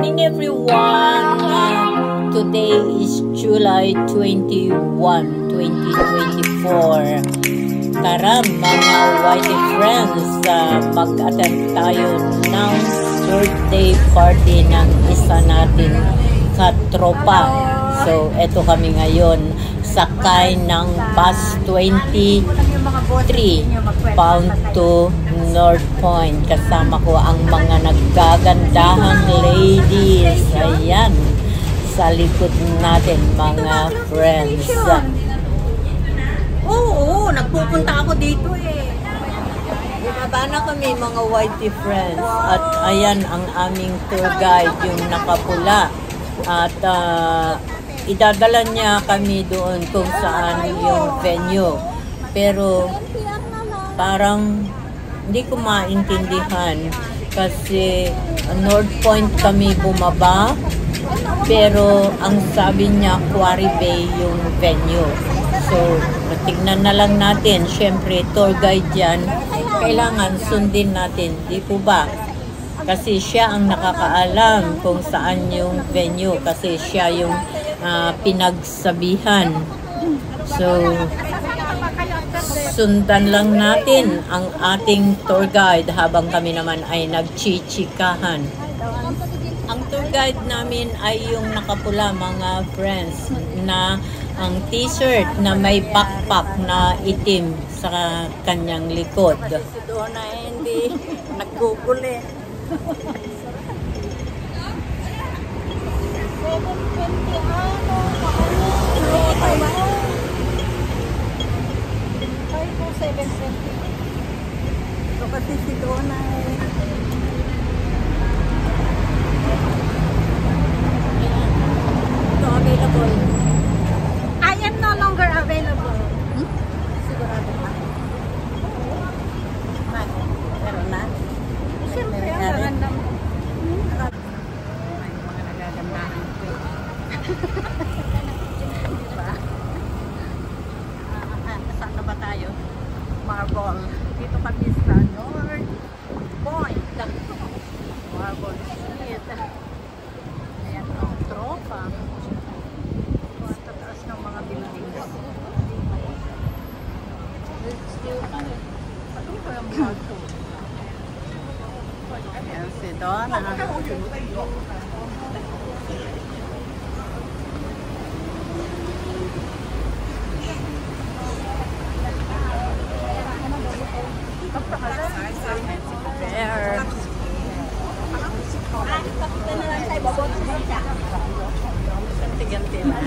morning everyone. Today is July 21, 2024. Tara mga whitey friends, mag-attend tayo ng birthday party ng isa natin katropa. So, eto kami ngayon, sakay ng bus 23 bound to North Point. Kasama ko ang mga naggagandahang ladies. Ayan, sa likod natin mga friends. Oo, nagpupunta ako dito eh. Bumaba na kami mga whitey friends. At ayan ang aming tour guide, yung nakapula. At idadala niya kami doon kung saan yung venue. Pero parang hindi ko maintindihan kasi North Point kami bumaba, pero ang sabi niya Quarry Bay yung venue. So tignan na lang natin. Syempre tour guide yan, kailangan sundin natin, di po ba? Kasi siya ang nakakaalam kung saan yung venue, kasi siya yung pinagsabihan. So sundan lang natin ang ating tour guide habang kami naman ay nagchichikahan. Ang tour guide namin ay yung nakapula mga friends, na ang t-shirt na may backpack na itim sa kanyang likod. Si Donna hindi nag-google eh. 720. So kasi si Donna ito available. I am no longer available. Sigurado ka? Meron na? Siyempre, ang Meron. ganda mo. May mga nagagandahan ko eh. Diba? Saan na ba tayo? Marble. Dito kami sa North Point. Marble Street. Ayan ang tropa. Sa taas ng mga buildings. Ano ba yung Marble? Ayan si Donna. There. Ganti-ganti na.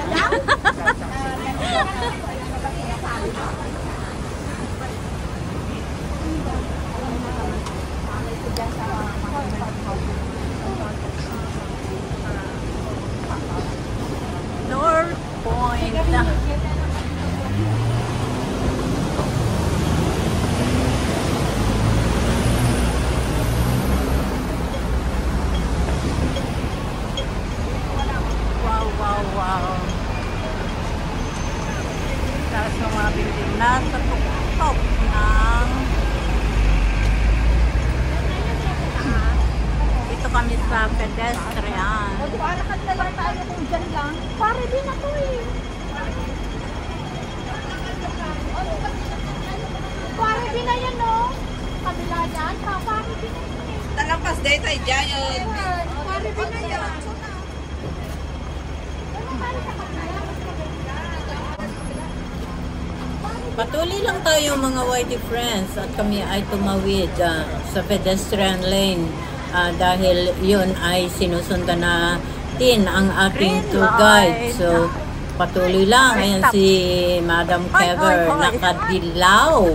North Point. Wow. Taas ng mga building. Nasa tuktok ng dito kami sa pedestrian. Lakad na lang tayo kung dyan lang. Pare din ako eh. Pare din na yan no. Kabila dyan. Pare din na yan eh. Talampas dahil tayo dyan. Pare din na yan. Patuloy lang tayo mga whitey friends at kami ay tumawid sa pedestrian lane dahil yun ay sinusundan natin ang ating tour guide. So patuloy lang. Ayan si Madam Kever, nakadilaw.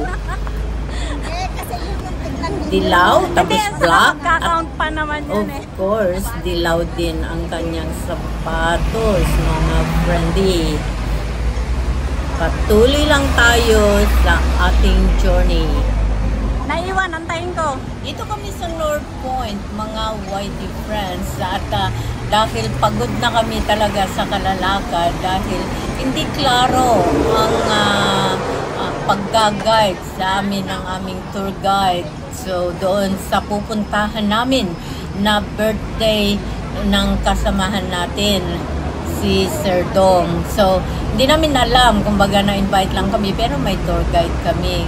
Dilaw, tapos black. Kakount pa naman Of yun eh. course, dilaw din ang kanyang sapatos, mga friendly. Patuloy lang tayo sa ating journey. Naiwan, antayin ko. Dito kami sa North Point, mga whitey friends. At dahil pagod na kami talaga sa kalalakad, dahil hindi klaro ang pag-guide sa amin ng aming tour guide. So doon sa pupuntahan namin na birthday ng kasamahan natin, si Sir Dong. So, hindi namin alam, kumbaga na-invite lang kami, pero may tour guide kami.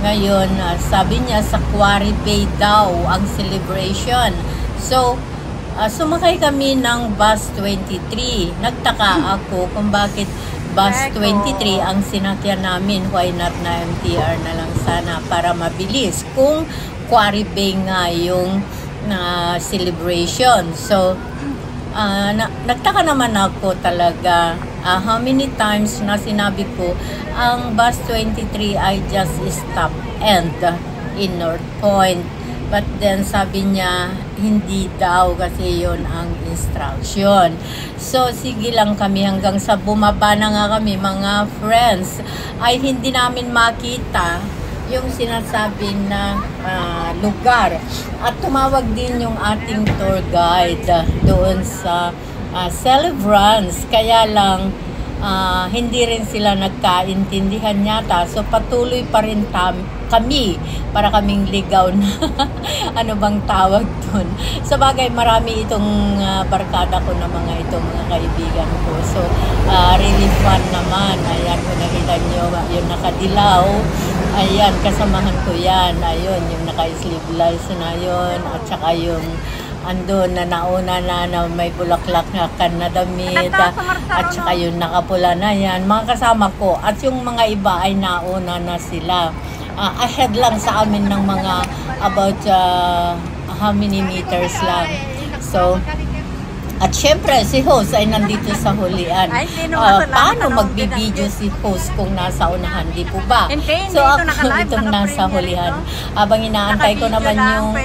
Ngayon, sabi niya sa Quarry Bay daw ang celebration. So, sumakay kami ng bus 23. Nagtaka ako kung bakit bus 23 ang sinakyan namin. Why not na MTR na lang sana para mabilis kung Quarry Bay nga yung celebration. So, nagtaka naman ako talaga how many times na sinabi ko ang bus 23 ay just stop and in North Point. But then sabi niya hindi daw kasi yon ang instruction. So sige lang kami hanggang sa bumaba na nga kami mga friends ay hindi namin makita yung sinasabi na lugar. At tumawag din yung ating tour guide doon sa Celebrants. Kaya lang, hindi rin sila nagkaintindihan yata. So patuloy pa rin kami para kaming ligaw na ano bang tawag doon. Sa bagay, marami itong barkada ko na mga kaibigan ko. So really fun naman. Ayan, kung nakita nyo, yung nakadilaw. Ayan, kasamahan ko yan. Ayun, yung naka-sleeveless na yun. At saka yung andun na nauna na may bulaklak na damit. At saka yung nakapula na yan. Mga kasama ko. At yung mga iba ay nauna na sila. Ahead lang sa amin ng mga about how many meters lang. So, at syempre, si host ay nandito sa hulian. Paano magbibideo si host kung nasa unahan? Di po ba? So, ako itong nasa hulihan. Habang inaantay ko naman yung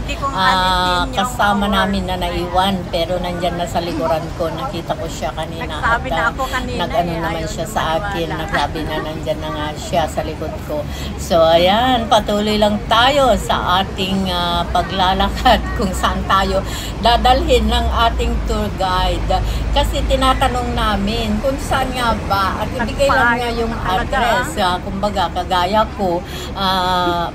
kasama namin na naiwan. Pero nandyan na sa likuran ko. Nakita ko siya kanina. At nag-ano naman siya sa akin. Nagsabi na nandyan na nga siya sa likod ko. So, ayan. Patuloy lang tayo sa ating paglalakad. Kung saan tayo dadalhin ng ating tour guide. Kasi tinatanong namin kung saan nga ba at ibigay lang nga yung address. Kumbaga, kagaya ko,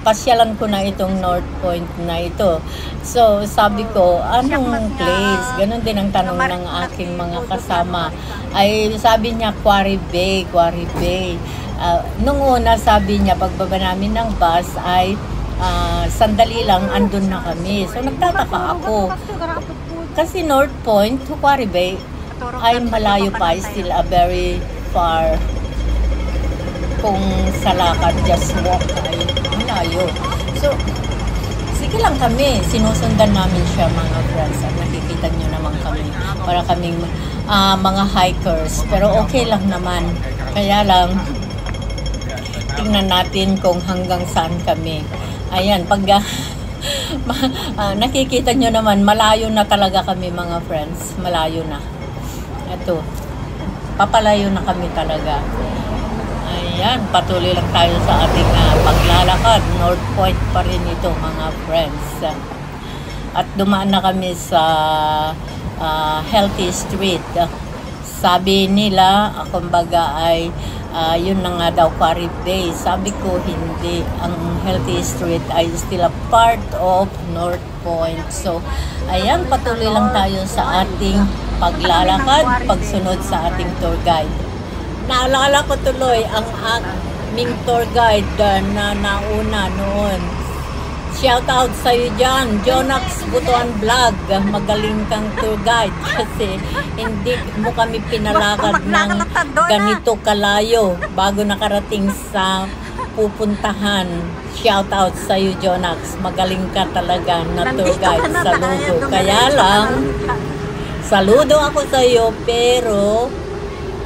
pasyalan ko na itong North Point na ito. So, sabi ko, anong place? Ganon din ang tanong ng aking mga kasama. Ay, sabi niya, Quarry Bay, Quarry Bay. Nung una, sabi niya, pagbaba namin ng bus ay sandali lang, andun na kami. So, nagtataka ako. Kasi North Point to Quarry Bay ay malayo pa, still a very far. Kung sa lakad, just walk ay malayo. So, sige lang kami. Sinusundan namin siya mga friends. At nakikita nyo naman kami. Para kaming mga hikers. Pero okay lang naman. Kaya lang, tingnan natin kung hanggang saan kami. Ayan, pag nakikita nyo naman, malayo na talaga kami mga friends. Malayo na. Ito. Papalayo na kami talaga. Ayan, patuloy lang tayo sa ating paglalakad. North Point pa rin ito mga friends. At dumaan na kami sa Healthy Street. Sabi nila, kumbaga ay yun na nga daw Quarry Bay. Sabi ko hindi, ang Healthy Street ay still a part of North Point. So, ayan, patuloy lang tayo sa ating paglalakad, pagsunod sa ating tour guide. Naalala ko tuloy ang aming tour guide na nauna noon. Shout out sa iyo dyan, Jonax Butuan Vlog. Magaling kang tour guide kasi hindi mo kami pinalakad ng ganito kalayo bago nakarating sa pupuntahan. Shout out sa iyo, Jonax. Magaling ka talaga na tour guide. Saludo. Kaya lang, saludo ako sa iyo pero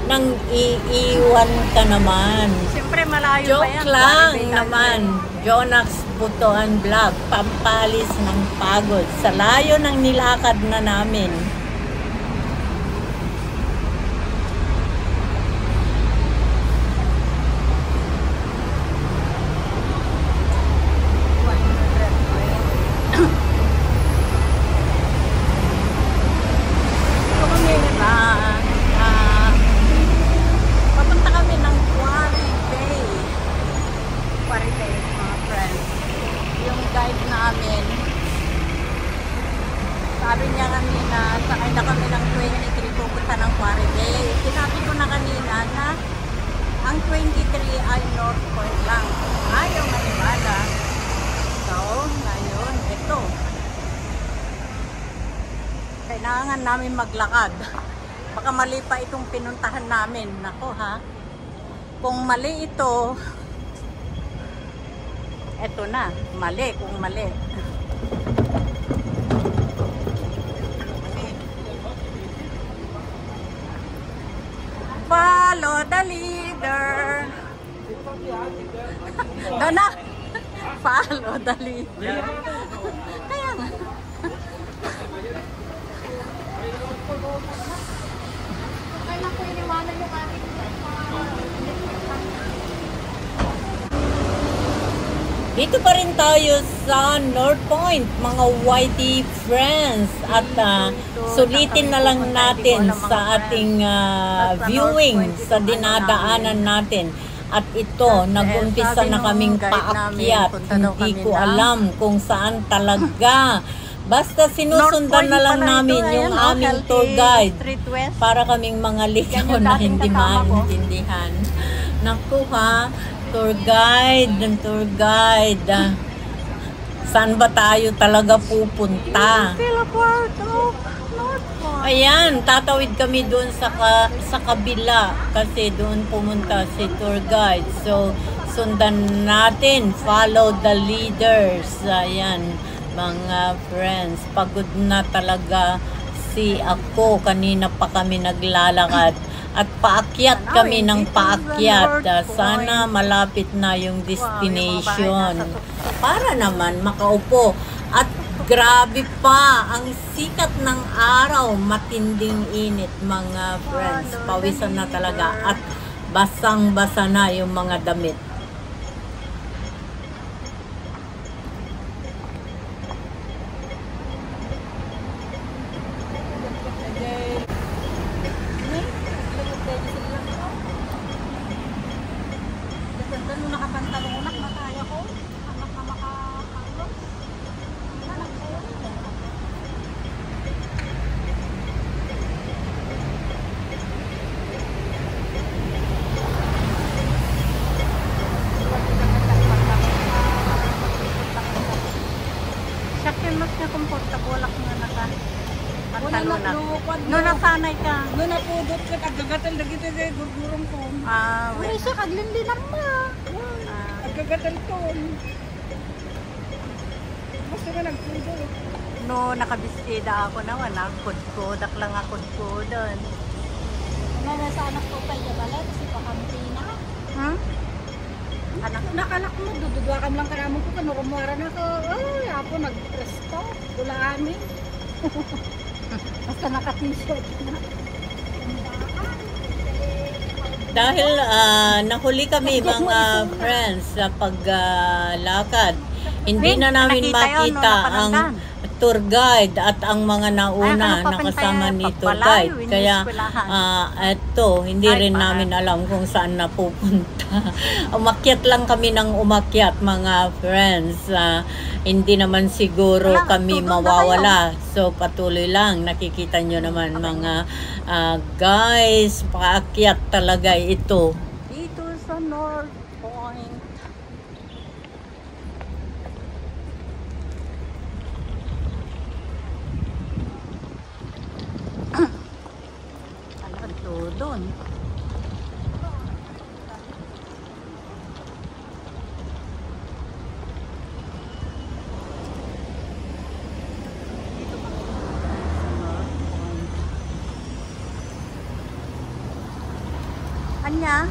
nang iiwan ka naman. Siyempre malayo pa yan. Joke lang naman. Jonax Butuan Vlog, pampalis ng pagod sa layo ng nilakad na namin. Papunta kami ng Quarry Bay. Quarry Bay, mga friends. Yung guide namin, sabi sabi niya kanina, sakay na kami ng 23 pupunta ng Quarry Bay. Sinabi ko na kanina na ang 23 ay North Point lang. Ayaw maniwala. So, ngayon, ito. Kailangan namin maglakad. Baka mali pa itong pinuntahan namin. Nako ha. Kung mali ito, eto na. Mali kung mali. Follow the leader. Dona. Follow the leader. Kaya nga. Kailan ko iniwanan yung aking Dito pa rin tayo sa North Point, mga YT friends. At sulitin na lang natin sa ating viewing sa dinadaanan natin. At ito, nag-umpisa na kaming paakyat. Hindi ko alam kung saan talaga. Basta sinusundan na lang namin yung aming tour guide para kaming mga ligaw na hindi maintindihan. Naku ha, tour guide. Saan ba tayo talaga pupunta? Ayan, tatawid kami doon sa kabila kasi doon pumunta si tour guide. So, sundan natin, follow the leaders. Ayan, mga friends, pagod na talaga si ako. Kanina pa kami naglalakad at paakyat kami ng paakyat. Sana malapit na yung destination para naman makaupo. At grabe pa ang sikat ng araw, matinding init mga friends. Pawisan na talaga at basang-basa na yung mga damit. No, nasanay ka. No, napudot ka, tagagatal na kita dahil gurgurong ko. Wala siya, kaglindinan mo. Tagagatal ko. Basta ka nagpudot. No, nakabistida ako naman. Kudkodak lang ako doon. Nasa anak ko tayo bala, kasi pakamtina. Hmm? Nakalak mo, dududwa ka lang karamon ko, kanurumara na ko. Ay, ako nag-presto. Wala amin. Basta naka-t-shirt na. Dahil nahuli kami mga friends sa paglalakad. Hindi na namin makita ang tour guide at ang mga nauna na kasama ni tour guide. Kaya eto, hindi rin namin alam kung saan napupunta. Umakyat lang kami ng umakyat mga friends. Hindi naman siguro kami mawawala. So patuloy lang. Nakikita nyo naman mga guys, paakyat talaga ito. Dito sa North Point. Alam to doon. Anya?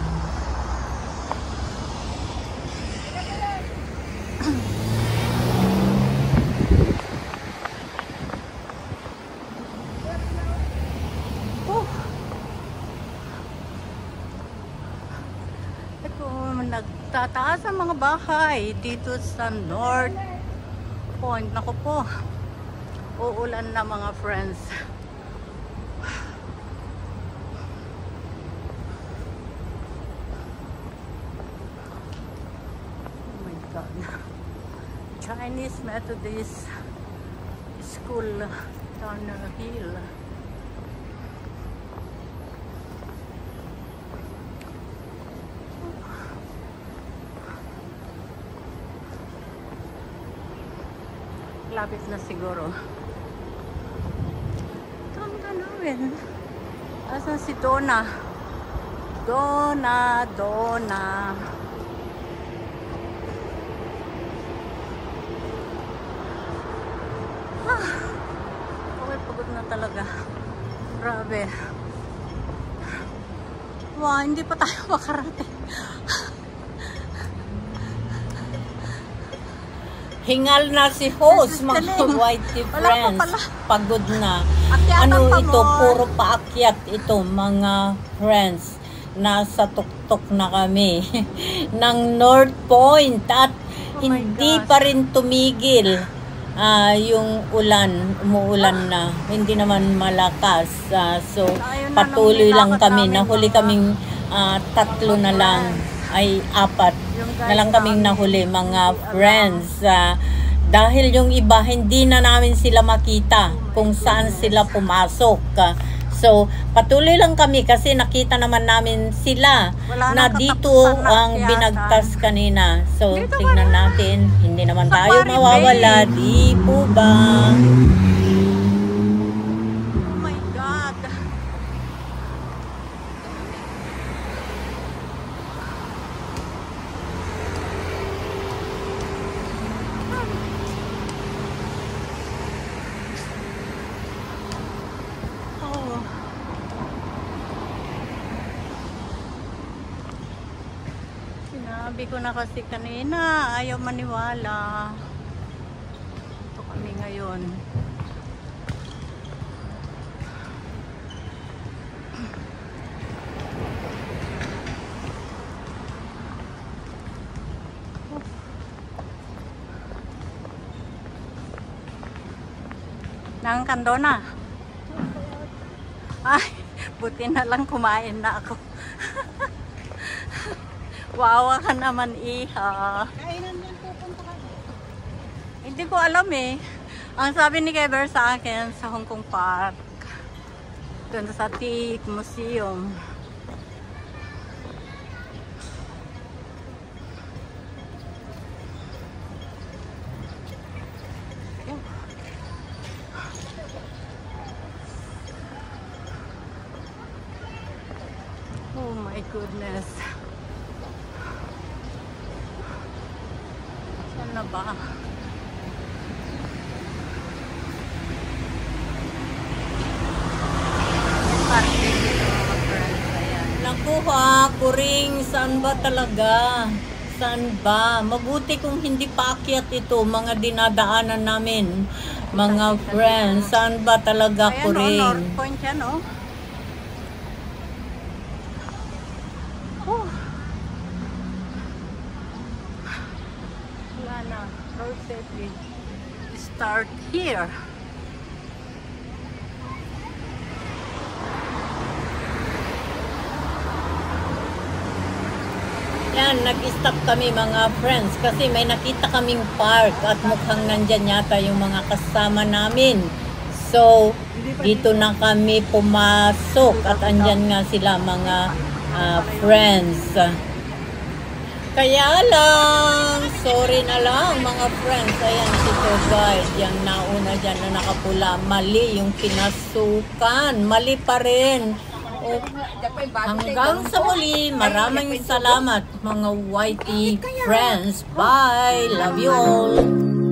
Ito, nagtataas ang mga bahay dito sa North Point. Naku po, uulan na mga friends. Chinese Methodist School Turner Hill. Lapit na siguro. Ito ang tanawin. Asan si Donna? Donna. Okay, pagod na talaga. Grabe. Wow, hindi pa tayo makarating. Hingal na si host, mga whitey friends. Pagod na. Ano ito, puro paakyat ito, mga friends. Nasa tuktok na kami ng North Point at hindi pa rin tumigil yung ulan, umuulan na. Hindi naman malakas. So, patuloy lang kami. Nahuli kaming 3 na lang. Ay 4 na lang kaming nahuli, mga friends. Dahil yung iba, hindi na namin sila makita kung saan sila pumasok. So, patuloy lang kami kasi nakita naman namin sila na dito ang binagtas kanina. So, tingnan natin. Hindi naman tayo mawawala. Di po ba? Oh my God. Sinabi ko na kasi kanina, ayaw maniwala. Ito kami ngayon. Nangkando na. Ay, buti na lang kumain na ako. Wawa ka naman, iha. Kainan yan pupunta ka. Hindi ko alam eh. Ang sabi ni Keber sa akin sa Hong Kong Park, doon sa Teak Museum. Oh my goodness. Saan na ba? Nakuha, kuring, saan ba talaga? Saan ba? Mabuti kung hindi paakyat ito, mga dinadaanan namin, mga friends. Saan ba talaga, kuring? Ayan, North Point yan, oh. Wala na. Road safety. Start here. Yan, nag-stop kami mga friends kasi may nakita kaming park at mukhang nandyan yata yung mga kasama namin. So, dito na kami pumasok at andyan nga sila mga friends. Kaya lang, sorry na lang mga friends. Ayan si tour guide, yung nauna dyan na nakapula. Mali yung pinasukan. Mali pa rin. O, hanggang sa muli, maraming salamat mga whitey friends. Bye! Love you all!